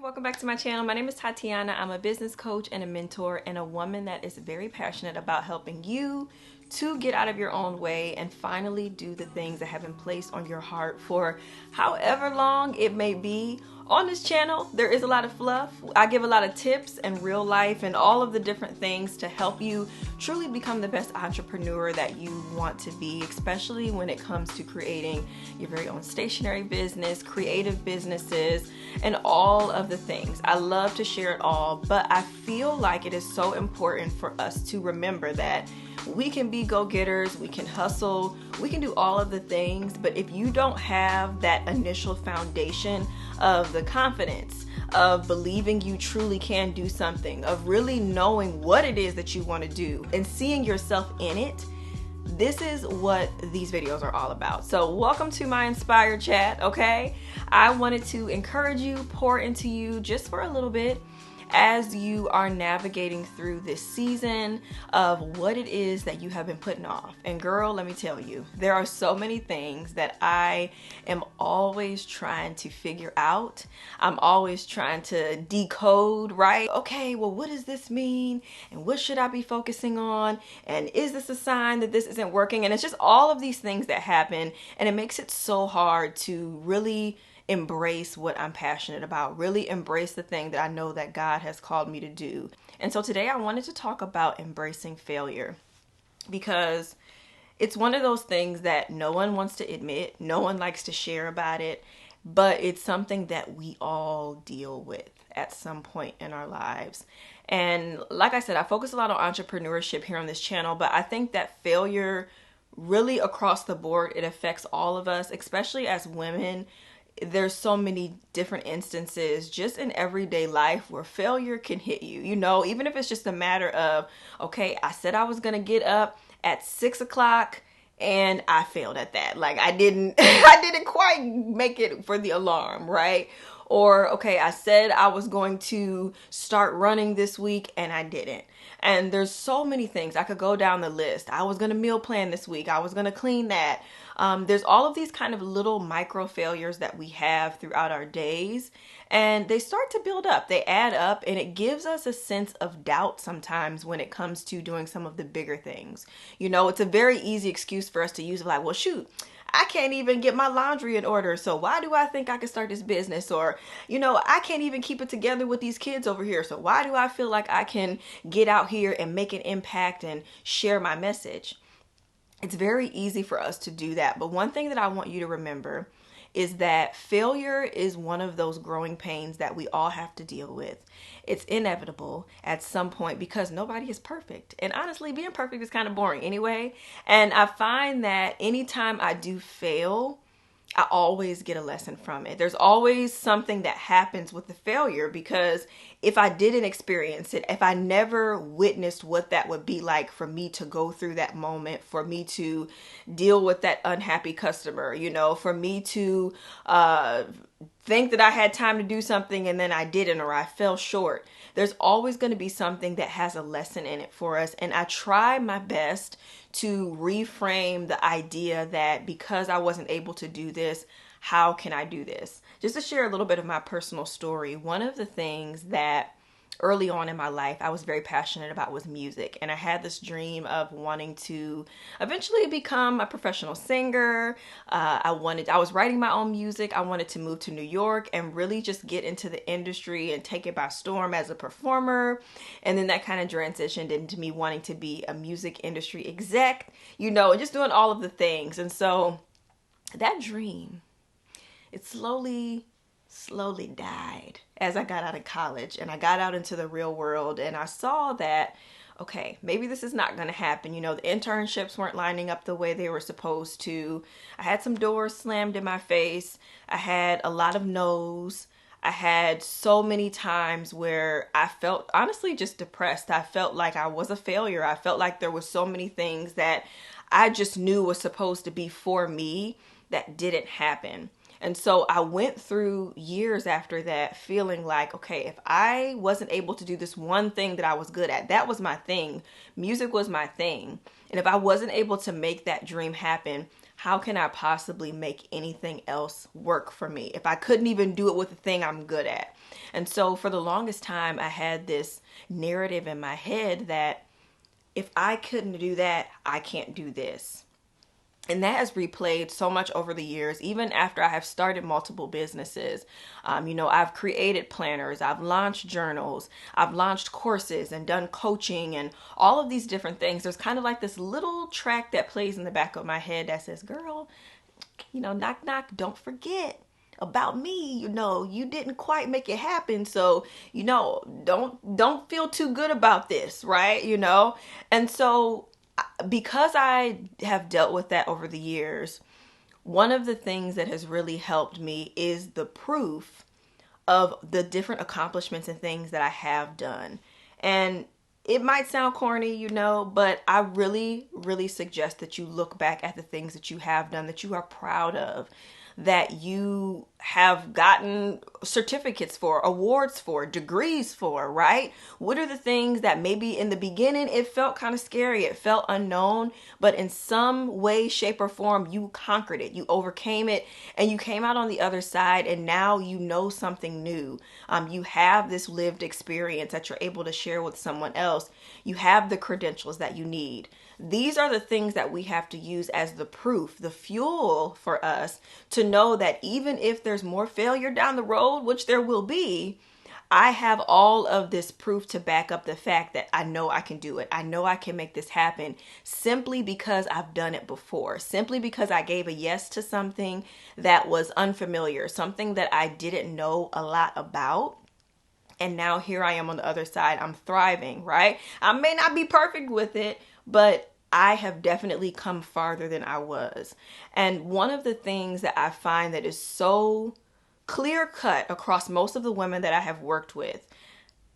Welcome back to my channel. My name is Tatiana. I'm a business coach and a mentor and a woman that is very passionate about helping you to get out of your own way and finally do the things that have been placed on your heart for however long it may be. On this channel, there is a lot of fluff. I give a lot of tips and real life and all of the different things to help you truly become the best entrepreneur that you want to be, especially when it comes to creating your very own stationery business, creative businesses, and all of the things. I love to share it all, but I feel like it is so important for us to remember that we can be go-getters, we can hustle, we can do all of the things, but if you don't have that initial foundation of the confidence, of believing you truly can do something, of really knowing what it is that you want to do and seeing yourself in it, this is what these videos are all about. So welcome to my inspired chat, okay? I wanted to encourage you, pour into you just for a little bit as you are navigating through this season of what it is that you have been putting off. And girl, let me tell you, there are so many things that I am always trying to figure out. I'm always trying to decode, right? Okay, well, what does this mean? And what should I be focusing on? And is this a sign that this isn't working? And it's just all of these things that happen, and it makes it so hard to really embrace what I'm passionate about, really embrace the thing that I know that God has called me to do. And so today I wanted to talk about embracing failure, because it's one of those things that no one wants to admit, no one likes to share about it, but it's something that we all deal with at some point in our lives. And like I said, I focus a lot on entrepreneurship here on this channel, but I think that failure really across the board, it affects all of us, especially as women. There's so many different instances just in everyday life where failure can hit you, you know, even if it's just a matter of, okay, I said I was going to get up at 6 o'clock and I failed at that. Like I didn't quite make it for the alarm, right? Or, okay, I said I was going to start running this week and I didn't. And there's so many things. I could go down the list. I was going to meal plan this week. I was going to clean that. There's all of these kind of little micro failures that we have throughout our days, and they start to build up. They add up, and it gives us a sense of doubt sometimes when it comes to doing some of the bigger things. You know, it's a very easy excuse for us to use, like, well, shoot, I can't even get my laundry in order, so why do I think I can start this business? Or, you know, I can't even keep it together with these kids over here, so why do I feel like I can get out here and make an impact and share my message? It's very easy for us to do that, but one thing that I want you to remember is that failure is one of those growing pains that we all have to deal with. It's inevitable at some point because nobody is perfect. And honestly, being perfect is kind of boring anyway. And I find that anytime I do fail, I always get a lesson from it. There's always something that happens with the failure, because if I didn't experience it, if I never witnessed what that would be like for me to go through that moment, for me to deal with that unhappy customer, you know, for me to think that I had time to do something and then I didn't, or I fell short, there's always going to be something that has a lesson in it for us. And I try my best to reframe the idea that because I wasn't able to do this, how can I do this? Just to share a little bit of my personal story, one of the things that early on in my life I was very passionate about was music. And I had this dream of wanting to eventually become a professional singer. I was writing my own music. I wanted to move to New York and really just get into the industry and take it by storm as a performer. And then that kind of transitioned into me wanting to be a music industry exec, you know, and just doing all of the things. And so that dream, it slowly died as I got out of college and I got out into the real world, and I saw that, okay, maybe this is not going to happen. You know, the internships weren't lining up the way they were supposed to. I had some doors slammed in my face. I had a lot of no's. I had so many times where I felt honestly just depressed. I felt like I was a failure. I felt like there were so many things that I just knew was supposed to be for me that didn't happen. And so I went through years after that feeling like, okay, if I wasn't able to do this one thing that I was good at, that was my thing. Music was my thing. And if I wasn't able to make that dream happen, how can I possibly make anything else work for me if I couldn't even do it with the thing I'm good at? And so for the longest time, I had this narrative in my head that if I couldn't do that, I can't do this. And that has replayed so much over the years, even after I have started multiple businesses. I've created planners, I've launched journals, I've launched courses and done coaching and all of these different things. There's kind of like this little track that plays in the back of my head that says, girl, knock, knock, don't forget about me. You didn't quite make it happen. So, don't feel too good about this, right? And so because I have dealt with that over the years, one of the things that has really helped me is the proof of the different accomplishments and things that I have done. And it might sound corny, but I really, really suggest that you look back at the things that you have done, that you are proud of, that you have gotten certificates for, awards for, degrees for, right? What are the things that maybe in the beginning it felt kind of scary, it felt unknown, but in some way, shape, or form, you conquered it, you overcame it, and you came out on the other side, and now you know something new. You have this lived experience that you're able to share with someone else. You have the credentials that you need. These are the things that we have to use as the proof, the fuel for us to know that even if there's more failure down the road, which there will be, I have all of this proof to back up the fact that I know I can do it. I know I can make this happen simply because I've done it before, simply because I gave a yes to something that was unfamiliar, something that I didn't know a lot about. And now here I am on the other side. I'm thriving, right? I may not be perfect with it, but I have definitely come farther than I was. And one of the things that I find that is so clear cut across most of the women that I have worked with,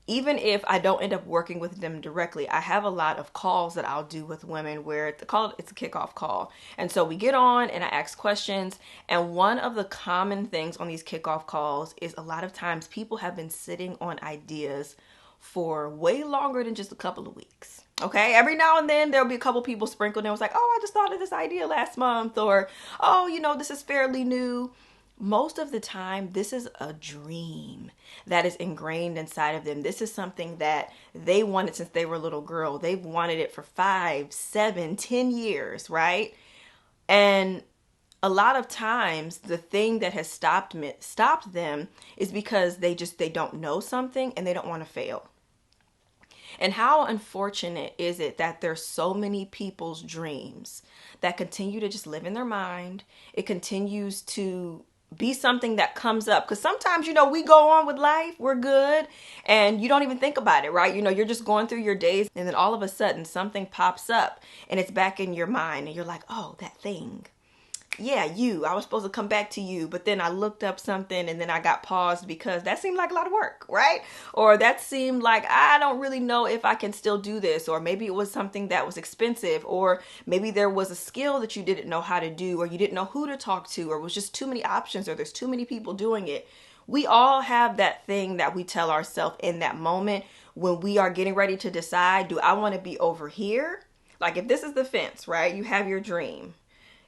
even if I don't end up working with them directly, I have a lot of calls that I'll do with women where it's a kickoff call. And so we get on and I ask questions. And one of the common things on these kickoff calls is a lot of times people have been sitting on ideas for way longer than just a couple of weeks. Okay, every now and then there'll be a couple people sprinkled in. It was like, oh, I just thought of this idea last month, or oh, this is fairly new. Most of the time, this is a dream that is ingrained inside of them. This is something that they wanted since they were a little girl. They've wanted it for 5, 7, 10 years, right? And a lot of times, the thing that has stopped them is because they don't know something and they don't want to fail. And how unfortunate is it that there's so many people's dreams that continue to just live in their mind? It continues to be something that comes up. Because sometimes, we go on with life, we're good, and you don't even think about it, right? You're just going through your days, and then all of a sudden something pops up and it's back in your mind, and you're like, oh, that thing. Yeah, I was supposed to come back to you, but then I looked up something and then I got paused because that seemed like a lot of work, right? Or that seemed like I don't really know if I can still do this, or maybe it was something that was expensive, or maybe there was a skill that you didn't know how to do, or you didn't know who to talk to, or it was just too many options, or there's too many people doing it. We all have that thing that we tell ourselves in that moment when we are getting ready to decide, do I want to be over here? Like if this is the fence, right? You have your dream.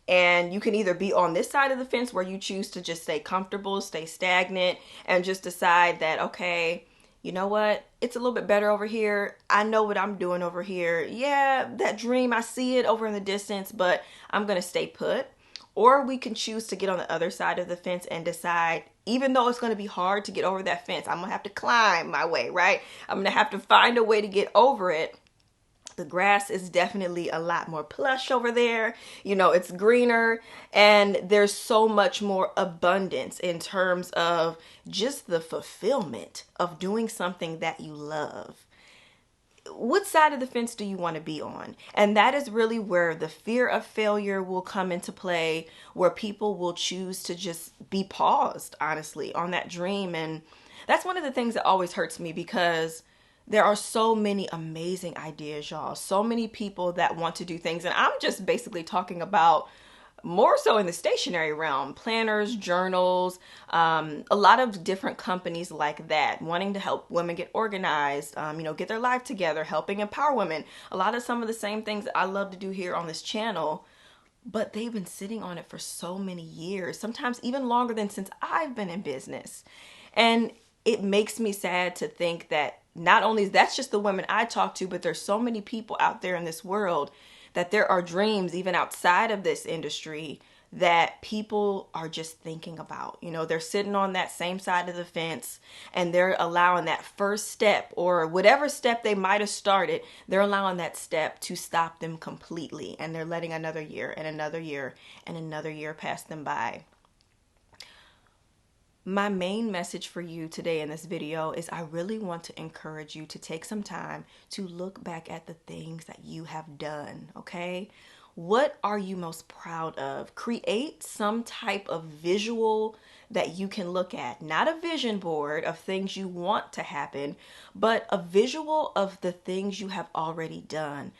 And you can either be on this side of the fence where you choose to just stay comfortable, stay stagnant, and just decide that, okay, you know what? It's a little bit better over here. I know what I'm doing over here. Yeah, that dream, I see it over in the distance, but I'm going to stay put. Or we can choose to get on the other side of the fence and decide, even though it's going to be hard to get over that fence, I'm going to have to climb my way, right? I'm going to have to find a way to get over it. The grass is definitely a lot more plush over there. It's greener, and there's so much more abundance in terms of just the fulfillment of doing something that you love. What side of the fence do you want to be on? And that is really where the fear of failure will come into play, where people will choose to just be paused, honestly, on that dream. And that's one of the things that always hurts me, because there are so many amazing ideas, y'all. So many people that want to do things. And I'm just basically talking about more so in the stationery realm, planners, journals, a lot of different companies like that, wanting to help women get organized, get their life together, helping empower women. A lot of some of the same things that I love to do here on this channel. but they've been sitting on it for so many years, sometimes even longer than since I've been in business. And it makes me sad to think that not only that's just the women I talk to, but there's so many people out there in this world that there are dreams even outside of this industry that people are just thinking about. You know, they're sitting on that same side of the fence and they're allowing that first step or whatever step they might have started, they're allowing that step to stop them completely. And they're letting another year and another year and another year pass them by. My main message for you today in this video is I really want to encourage you to take some time to look back at the things that you have done, okay? What are you most proud of? Create some type of visual that you can look at. Not a vision board of things you want to happen, but a visual of the things you have already done.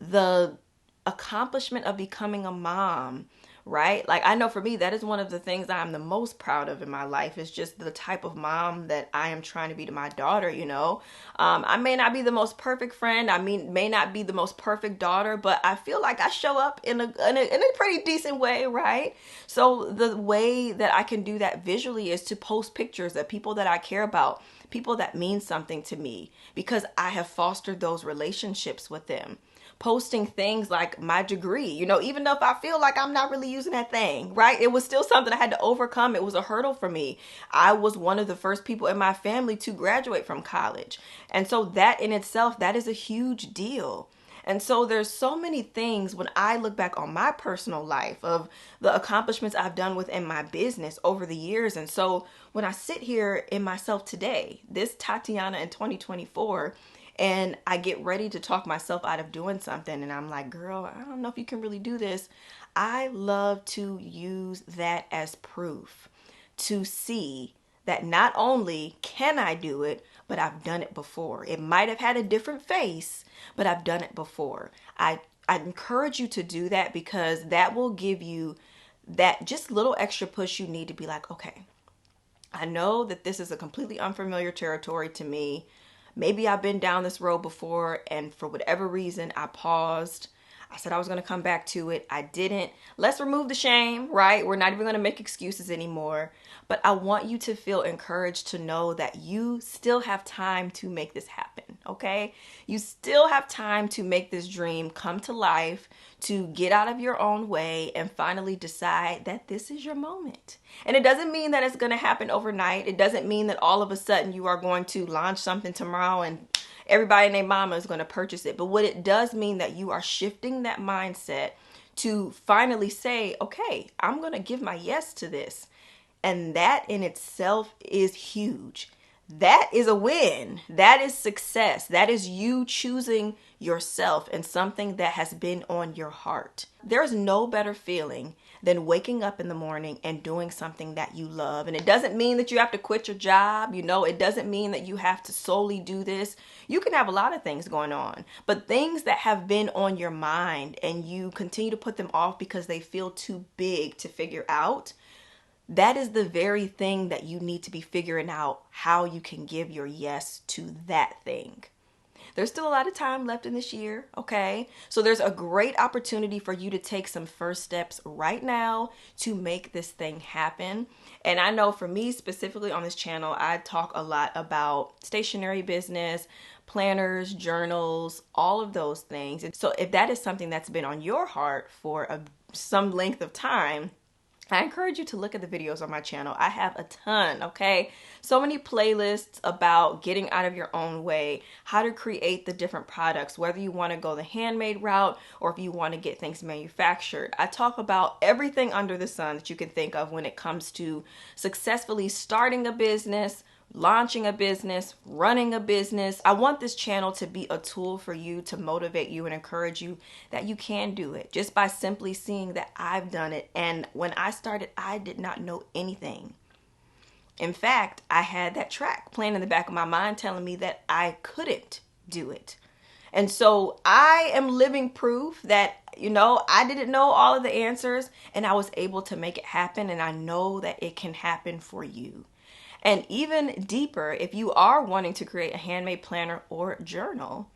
The accomplishment of becoming a mom, right? Like, I know for me, that is one of the things I'm the most proud of in my life, is just the type of mom that I am trying to be to my daughter, you know? I may not be the most perfect friend. I mean, may not be the most perfect daughter, but I feel like I show up in a pretty decent way, right? So the way that I can do that visually is to post pictures of people that I care about, people that mean something to me, because I have fostered those relationships with them. Posting things like my degree, you know, even though if I feel like I'm not really using that thing, right? It was still something I had to overcome. It was a hurdle for me. I was one of the first people in my family to graduate from college. And so that in itself, that is a huge deal. And so there's so many things when I look back on my personal life of the accomplishments I've done within my business over the years. And so when I sit here in myself today, this Tatiana in 2024, and I get ready to talk myself out of doing something, and I'm like, girl, I don't know if you can really do this. I love to use that as proof to see that not only can I do it, but I've done it before. It might have had a different face, but I've done it before. I encourage you to do that, because that will give you that just little extra push you need to be like, okay, I know that this is a completely unfamiliar territory to me. Maybe I've been down this road before, and for whatever reason, I paused. I said I was going to come back to it. I didn't. Let's remove the shame, right? We're not even going to make excuses anymore. But I want you to feel encouraged to know that you still have time to make this happen, okay? You still have time to make this dream come to life, to get out of your own way and finally decide that this is your moment. And it doesn't mean that it's going to happen overnight. It doesn't mean that all of a sudden you are going to launch something tomorrow and everybody and their mama is going to purchase it. But what it does mean that you are shifting that mindset to finally say, okay, I'm going to give my yes to this. And that in itself is huge. That is a win. That is success. That is you choosing yourself and something that has been on your heart. There's no better feeling than waking up in the morning and doing something that you love. And it doesn't mean that you have to quit your job. You know, it doesn't mean that you have to solely do this. You can have a lot of things going on, but things that have been on your mind and you continue to put them off because they feel too big to figure out, that is the very thing that you need to be figuring out how you can give your yes to that thing. There's still a lot of time left in this year, okay? So there's a great opportunity for you to take some first steps right now to make this thing happen. And I know for me specifically on this channel, I talk a lot about stationery business, planners, journals, all of those things. And so if that is something that's been on your heart for some length of time, I encourage you to look at the videos on my channel. I have a ton, okay? So many playlists about getting out of your own way, how to create the different products, whether you want to go the handmade route or if you want to get things manufactured. I talk about everything under the sun that you can think of when it comes to successfully starting a business, launching a business, running a business. I want this channel to be a tool for you to motivate you and encourage you that you can do it just by simply seeing that I've done it. And when I started, I did not know anything. In fact, I had that track playing in the back of my mind telling me that I couldn't do it. And so I am living proof that, you know, I didn't know all of the answers and I was able to make it happen. And I know that it can happen for you. And even deeper, if you are wanting to create a handmade planner or journal,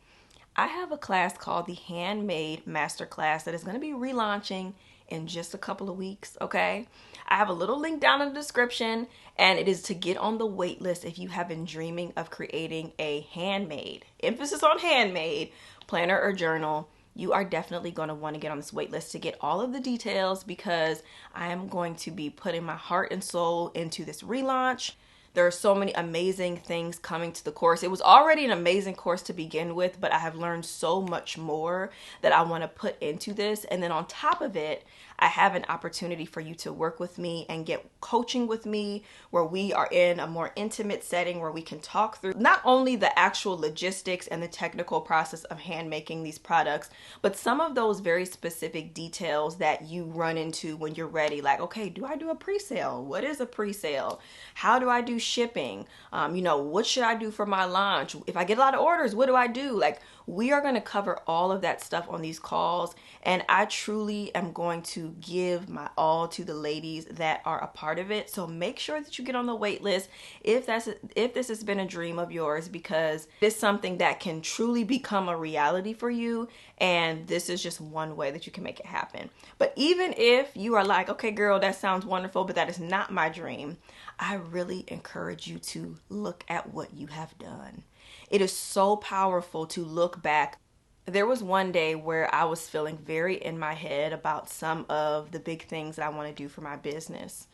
I have a class called the Handmade Masterclass that is going to be relaunching in just a couple of weeks, okay? I have a little link down in the description, and it is to get on the wait list if you have been dreaming of creating a handmade, emphasis on handmade, planner or journal. You are definitely going to want to get on this wait list to get all of the details, because I am going to be putting my heart and soul into this relaunch. There are so many amazing things coming to the course. It was already an amazing course to begin with, but I have learned so much more that I want to put into this. And then on top of it, I have an opportunity for you to work with me and get coaching with me, where we are in a more intimate setting where we can talk through not only the actual logistics and the technical process of hand making these products, but some of those very specific details that you run into when you're ready. Like, okay, do I do a pre-sale? What is a pre-sale? How do I do shipping? What should I do for my launch? If I get a lot of orders, what do I do? Like, we are going to cover all of that stuff on these calls, and I truly am going to give my all to the ladies that are a part of it. So make sure that you get on the wait list if this has been a dream of yours, because it's something that can truly become a reality for you, and this is just one way that you can make it happen. But even if you are like, okay girl, that sounds wonderful, but that is not my dream, I really encourage you to look at what you have done. It is so powerful to look back. There was one day where I was feeling very in my head about some of the big things that I want to do for my business.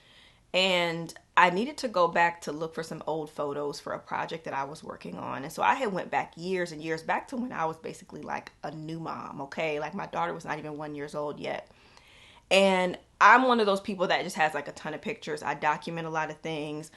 And I needed to go back to look for some old photos for a project that I was working on. And so I had went back years and years, back to when I was basically like a new mom, okay? Like my daughter was not even 1 year old yet. And I'm one of those people that just has like a ton of pictures. I document a lot of things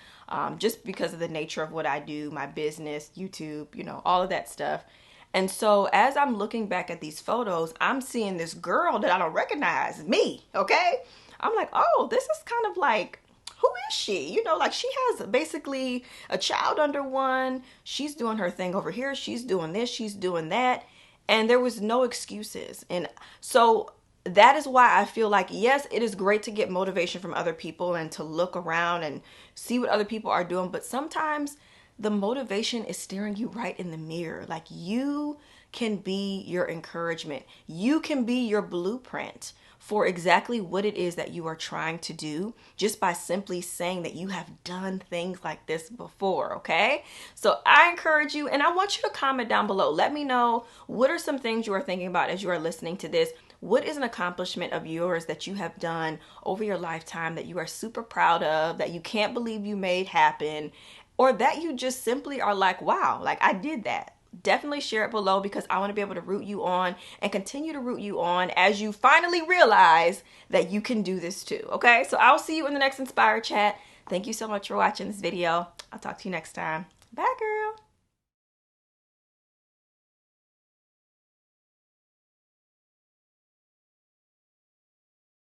just because of the nature of what I do, my business, YouTube, all of that stuff. And so as I'm looking back at these photos, I'm seeing this girl that I don't recognize, me, okay? I'm like, oh, this is kind of like, who is she? Like she has basically a child under one. She's doing her thing over here. She's doing this, she's doing that. And there was no excuses. And so that is why I feel like, yes, it is great to get motivation from other people and to look around and see what other people are doing. But sometimes the motivation is staring you right in the mirror. Like, you can be your encouragement. You can be your blueprint for exactly what it is that you are trying to do, just by simply saying that you have done things like this before, okay? So I encourage you, and I want you to comment down below. Let me know, what are some things you are thinking about as you are listening to this? What is an accomplishment of yours that you have done over your lifetime that you are super proud of, that you can't believe you made happen, or that you just simply are like, wow, like I did that? Definitely share it below, because I want to be able to root you on and continue to root you on as you finally realize that you can do this too, okay? So I'll see you in the next Inspire Chat. Thank you so much for watching this video. I'll talk to you next time. Bye, girl.